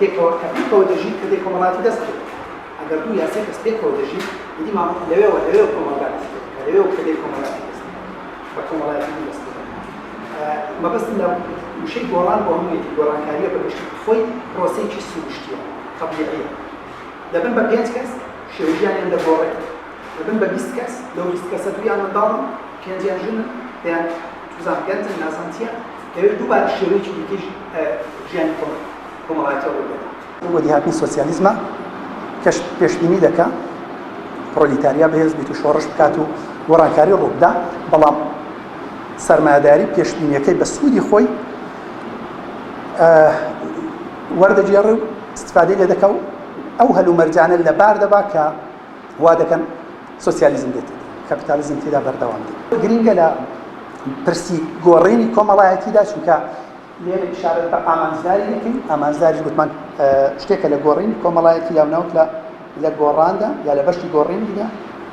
پێکەوە کە پێکەوە دەژیت کە دێ کۆمەڵاتی دەست بێت ئەگەر دوو یا سێ کەس پێکەوە دەژیت دیدی ماوە لەوێەوە کۆمەڵگا دەست بێت کە لەوێەوە کە دێ کۆمەڵاتی دەست بێت بە کۆمەڵایەتی دەست بێت مەبەستم لە وشەی گۆڕان بۆ هەموویەتی گۆڕانکاریە بەگشتی خۆی پرۆسەیەکی سروشتیە طبیعیە دەبن بە 5 کەس شێوەژیانیان دەگۆڕێت دەبن بە 20 کەس لەو 20 کەسە دویان منداڵن 5یان ژنن دەیان توزان گەنجن نازانتیان دەوێت دووبارە شێوەیەکی دیکەش ژیانی کۆمەڵایەتەوە بێت بۆ دیهاتنی سۆسیالیزمە کەش پێشبینی دەکات پرۆلیتاریا بەهێز بیت و شۆڕش بکات و گۆڕانکاری ڕووبدا بەڵام سەرمایەداری پێشبینیەکەی بە سوودی خۆی وەردەگێڕێ و استفادەی لێ دەکات و ئەو هەلومەرجانە لەبار دەبا کە وا دەکەن سۆسیالیزم بێت کەپیتالیزم تێدا بەردەوام بێت گرنگە لە پرسی گۆڕینی کۆمەڵایەتیدا چونکە لێرە ئیشارەت بە ئامانزداری دەکەین ئامانزداریش گوتمان شتێکە لە گۆڕینی کۆمەڵایەتی یاوناوت لە گۆڕاندا یا لە بەشی گۆڕینیدا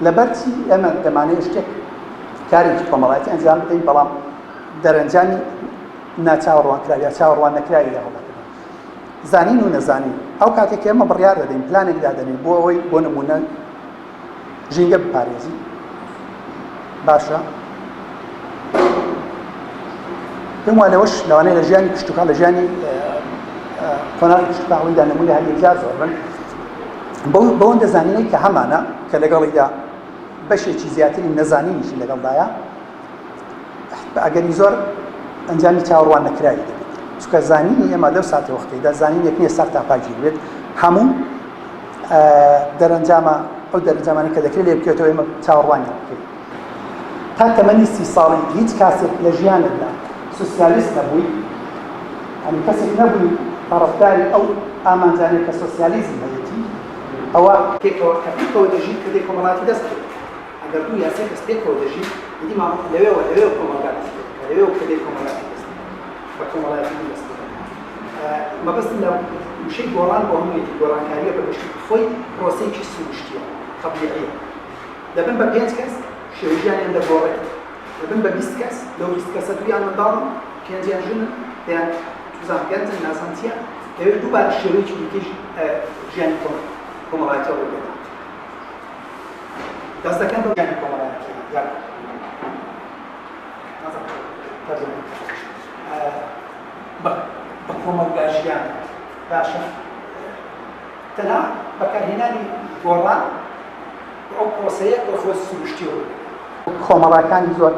لەبەرچی ئەمە دەمانەیە شتێک کارێکی کۆمەڵایەتی ئەنجام بدەین بەڵام دەرەنجامی ناچاوەڕوانکراوی یا چاوەڕوان نەکراوی لە هەوڵەکەن زانین و نەزانین ئەو کاتێک ئێمە بڕیار دەدەین پلانێک دادەنین بۆ ئەوەی بۆ نمونە ژینگە بپارێزی باشە پێم وایە لەوەش لەوانەیە لە ژیانی کشتتوکان لە ژیانی کۆناڵی کشتتوکاندا نمونە هەر یەکجار زۆر بن بەوەندە زانینەی کە هەمانە کە لەگەڵیدا بەشێکی زیاتری نەزانینیشی لەگەڵدایە ئەگەری زۆر ئەنجامی چاوەڕوان نەکراوی دەبێت چونکە زانینی ئێمە لەو ساتە وەختەیەدا زانینێک نییە سەر تاپاگیر بێت هەموو دەرەنجامە ئەو دەرەنجامانی کە دەکرێت لێ بکەوێتەوە ئێمە چاوەڕوانیان بکەین تا تەمەنی 30 ساڵی هیچ کاسێک لە ژیاندا سۆسیالیست نەبووی ئەم کەسێک نەبووی پەڕەفداری ئەو ئامانجانەی کە سۆسیالیزم هەیەتی ئەوە پێکەوە کە پێکەوە دەژیت کە دێ کۆمەڵاتی دەست بێت ئەگەر دوو یا سێ کەس پێکەوە دەژیت دیدی ماوە لەوێەوە کۆمەڵگا دەست بێت کە لەوێەوە کە دێ کۆمەڵاتی دەست بێت بە کۆمەڵایەتی دەست بێت مەبەستم لە وشەی گۆڕان بۆ هەموویەتی گۆڕانکاریە بەگشتی خۆی پرۆسەیەکی سروشتیە طبیعیە دەبن بە 5 کەس شێوەژیانیان دەگۆڕێت دەبن بە 20 کەس لەو 20 کەسە دویان منداڵن 5یان ژنن دەیان توزان گەنجن نازانتیان دەوێت دووبارە شێوەیەکی دیکەش ژیانی کۆمەڵایەتەوە بێت دەست دەکەن بە ژیانی کۆمەڵایەتی بە کۆمەلگا ژیان باشە تەنها بەکارهێنانی گۆڕان ئەو پرۆسەیە بە خۆی سروشتیەوە کۆمەڵەکانی زۆر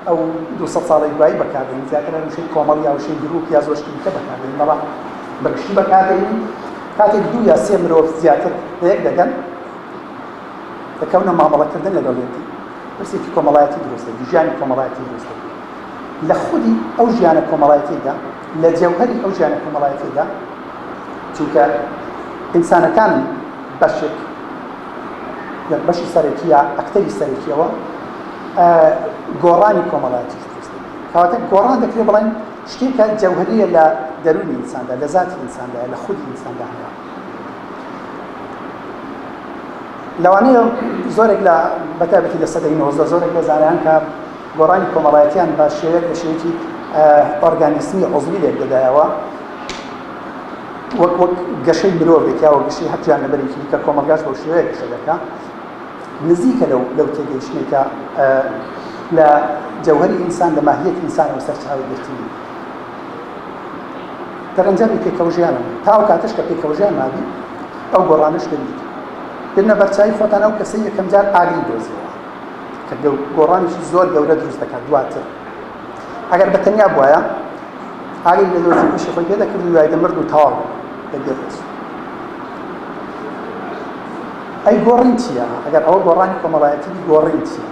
ئەو 200 ساڵی دوایی بەکاردێنین زیاتر وشەی کۆمەڵ یا وشەی گروپ یا زۆر شتێکە بەکاردێنین بەڵام بەگشتی بەکاردێنین کاتێک 2 یا 3 مرۆڤ زیاتر لەیەک دەگەن دەکەونە مامەڵەکردن لەگەڵێتی پرسێکی کۆمەڵایەتی دروست دەکەن ژیانی کۆمەڵایەتی دروست دەکەن لە خودی ئەو ژیانە کۆمەڵایەتیدا لە جەوهەری ئەو ژیانە کۆمەڵایەتیدا چونکە ئینسانەکان بەشێک بەشی سەرەکی یا ئەکتەری سەرەکیەوە گۆڕانی کۆمەڵایەتی دروست دەکەن کەواتە گۆڕان دەکرێت بڵێن شتێکە جەوهەریە لە دەرونی ئینساندا لە ذاتی ئینساندا لە خودی ئینساندا هەیە لەوانەیە زۆرێک لە بەتابەتی لە سەدەی 19 زۆرێک لە زانایان کە گۆڕانی کۆمەڵایەتیان بە شێوەیەک لە شێوەیەکی ئۆرگانیسمی عوزوی لێک دەدایەوە وەک گەشەی مرۆڤێک یا گەشەی هەر جانەبەرێکی کە کۆمەلگاش بەو شێوەیە گەشە دەکات نزیکە لەو تێگەیشتنێکە لە جەوهەری ئینسان لە ماهیەتی ئینسانەوە سەرچاوی گرتنی دەرەنجامی پێکەوژیانە تا ئەو کاتەش کە پێکەوژیان مابی ئەو گۆڕانش دەبیت بنە بەرچاوی خۆتان ئەو کەسەی یەکەم جار ئاگری دۆزیەوە کە گۆڕانیشی زۆر گەورە دروست دەکات دواتر ئەگەر بەتەنیا بووایە ئاگری لە دۆزی پشی خۆی پێ دەکرد و دوای دەمرد و تەواو دەگێڕێت ئەی گۆڕین چییە؟ ئەگەر ئەوە گۆڕانی کۆمەڵایەتی گۆڕین چییە؟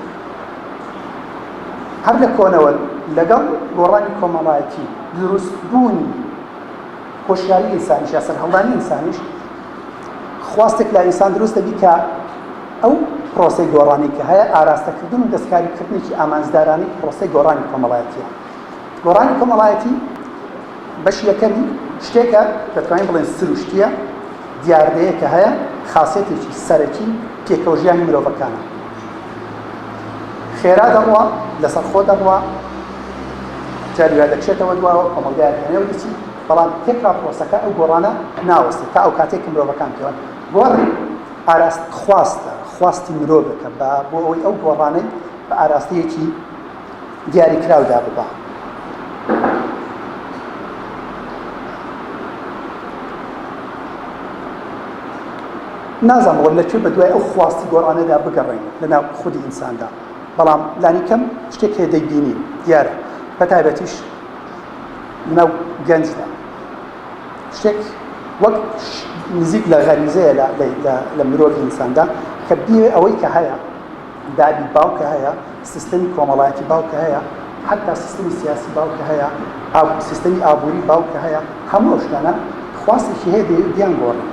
هەر لە کۆنەوە لەگەڵ گۆڕانی کۆمەڵایەتی دروستبوونی خۆشیاری ئینسانیش یا سەرهەڵدانی ئینسانیش خواستێک لە ئینسان دروست دەبی کە ئەو پرۆسەی گۆڕانی کە هەیە ئاراستەکردن و دەستکاریکردنێکی ئامانزدارانی پرۆسەی گۆڕانی کۆمەڵایەتیە گۆڕانی کۆمەڵایەتی بەشی یەکەمی شتێکە دەتوانین بڵێن سروشتیە دیاردەیە کە هەیە خاصێتێکی سەرەکی پێکەوژیانی مرۆڤەکانە خێرا دەڕوا لەسەر خۆ دەڕوا جاری وا دەکشێتەوە دواوە کۆمەلگایەکەنەوە دەچی بەڵام تێکرا پرۆسەکە ئەو گۆڕانە ناوەستێت تا ئەو کاتێک مرۆڤەکان پێوان گۆڕی ئاراست خواستی مرۆڤەکە بۆ ئەوەی ئەو گۆڕانەی بە ئاراستەیەکی دیاریکراودا ببا. نازانم وەڵ لەکوێ بە دوای ئەو خواستی گۆڕانەدا بگەڕێن لەناو خودی ئینساندا، بەڵام لانی کەم شتێک هەیە دەیبینین دیارە بە تایبەتیش لەناو گەنجدا شتێک وەک نزیک لە غەریزەیە لە مرۆڤی ئینساندا کە بیوێ ئەوەی کە هەیە دابی باوکە هەیە، سیستەمی کۆمەڵایەتی باوکە هەیە، حتا سیستەمی سیاسی باوکە هەیە، سیستەمی ئابووری باوکە هەیە، هەموو شتانە خواستێکی هەیە دیان گۆڕن.